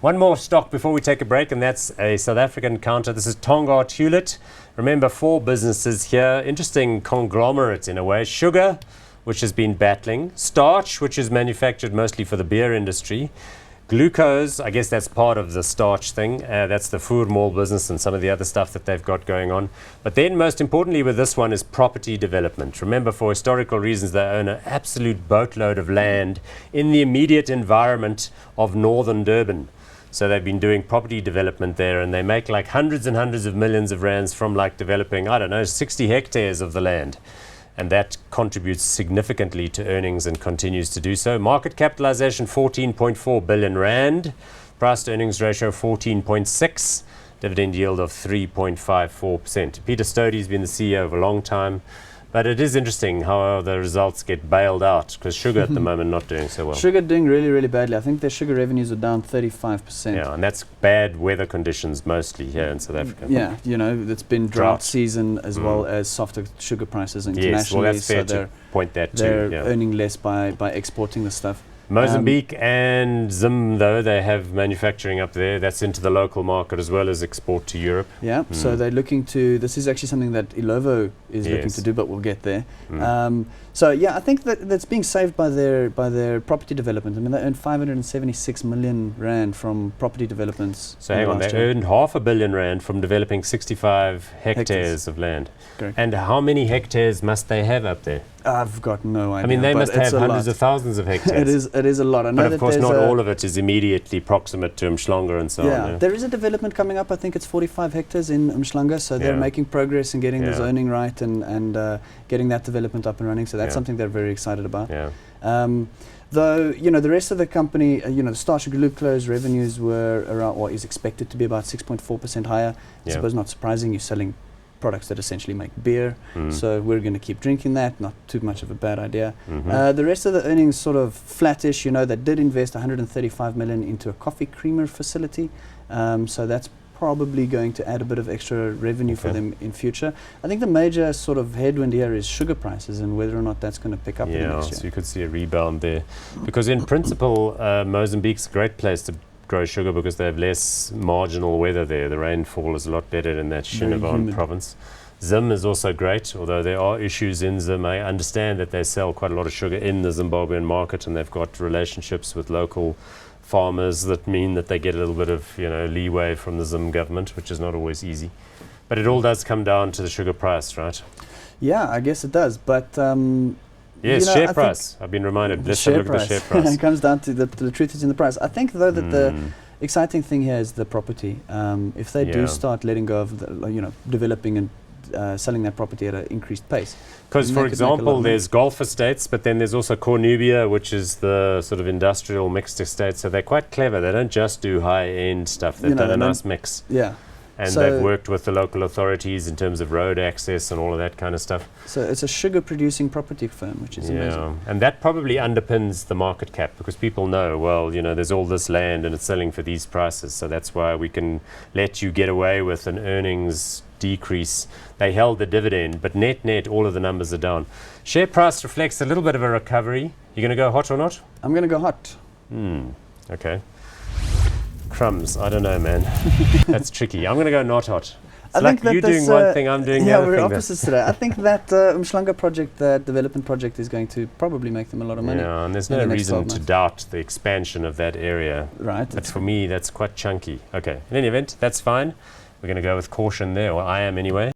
One more stock before we take a break, and that's a South African counter. This is Tongaat-Hulett. Remember, 4 businesses here. Interesting conglomerate in a way. Sugar, which has been battling. Starch, which is manufactured mostly for the beer industry. Glucose, I guess that's part of the starch thing. That's the food mall business and some of the other stuff that they've got going on. But then most importantly with this one is property development. Remember, for historical reasons, they own an absolute boatload of land in the immediate environment of northern Durban. So they've been doing property development there, and they make like hundreds and hundreds of millions of rands from like developing, I don't know, 60 hectares of the land. And that contributes significantly to earnings and continues to do so. Market capitalization 14.4 billion rand, price to earnings ratio 14.6, dividend yield of 3.54%. Peter Stody's been the CEO of a long time, but it is interesting how the results get bailed out because sugar at the moment not doing so well. Sugar doing really, really badly. I think their sugar revenues are down 35%. Yeah, and that's bad weather conditions mostly here in South Africa. Yeah, you know, it's been drought season as well as softer sugar prices internationally. Yes, well that's fair to point that too. They're earning less by exporting the stuff. Mozambique and Zim, though, they have manufacturing up there. That's into the local market as well as export to Europe. Yeah, so they're looking to, this is actually something that Ilovo is looking to do, but we'll get there. So yeah, I think that's being saved by their property development. I mean, they earned 576 million rand from property developments. So hang on, they earned R500 million from developing 65 hectares of land. Correct. And how many hectares must they have up there? I've got no idea. I mean, they must have hundreds of thousands of hectares. It is a lot. I know but of course, not all of it is immediately proximate to Umhlanga and so on. Yeah, there is a development coming up. I think it's 45 hectares in Umhlanga, so they're making progress in getting the zoning right and getting that development up and running. So that's something they're very excited about. Though, you know, the rest of the company, you know, the starch and glucose revenues were around what is expected to be about 6.4% higher. I suppose not surprising. You're selling products that essentially make beer, so we're going to keep drinking that, not too much of a bad idea. The rest of the earnings sort of flattish. You know, they did invest 135 million into a coffee creamer facility, so that's probably going to add a bit of extra revenue for them in future. I think the major sort of headwind here is sugar prices and whether or not that's going to pick up in the next year. So you could see a rebound there, because in principle Mozambique's a great place to grow sugar because they have less marginal weather there. The rainfall is a lot better in that Shinavan province. Zim is also great, although there are issues in Zim. I understand that they sell quite a lot of sugar in the Zimbabwean market, and they've got relationships with local farmers that mean that they get a little bit of, you know, leeway from the Zim government, which is not always easy. But it all does come down to the sugar price, right? Yeah, I guess it does. But yes, you know, share price. I've been reminded. Let's have a look at the share price. It comes down to the truth is in the price. I think, though, that the exciting thing here is the property. If they do start letting go of, developing and selling that property at an increased pace. Because, for example, there's golf estates, but then there's also Cornubia, which is the sort of industrial mixed estate. So they're quite clever. They don't just do high-end stuff. They've done a nice mix. Yeah. And they've worked with the local authorities in terms of road access and all of that kind of stuff. So it's a sugar-producing property firm, which is amazing. And that probably underpins the market cap because people know, well, you know, there's all this land and it's selling for these prices. So that's why we can let you get away with an earnings decrease. They held the dividend, but net, all of the numbers are down. Share price reflects a little bit of a recovery. You going to go hot or not? I'm going to go hot. Okay. Crumbs, I don't know, man. That's tricky. I'm going to go not hot. It's I like think you doing one thing, I'm doing the other thing. Yeah, we're opposites today. I think that Umhlanga project, that development project, is going to probably make them a lot of money. Yeah, and there's no reason to doubt the expansion of that area. Right. But for me, that's quite chunky. Okay, in any event, that's fine. We're going to go with caution there, or I am anyway.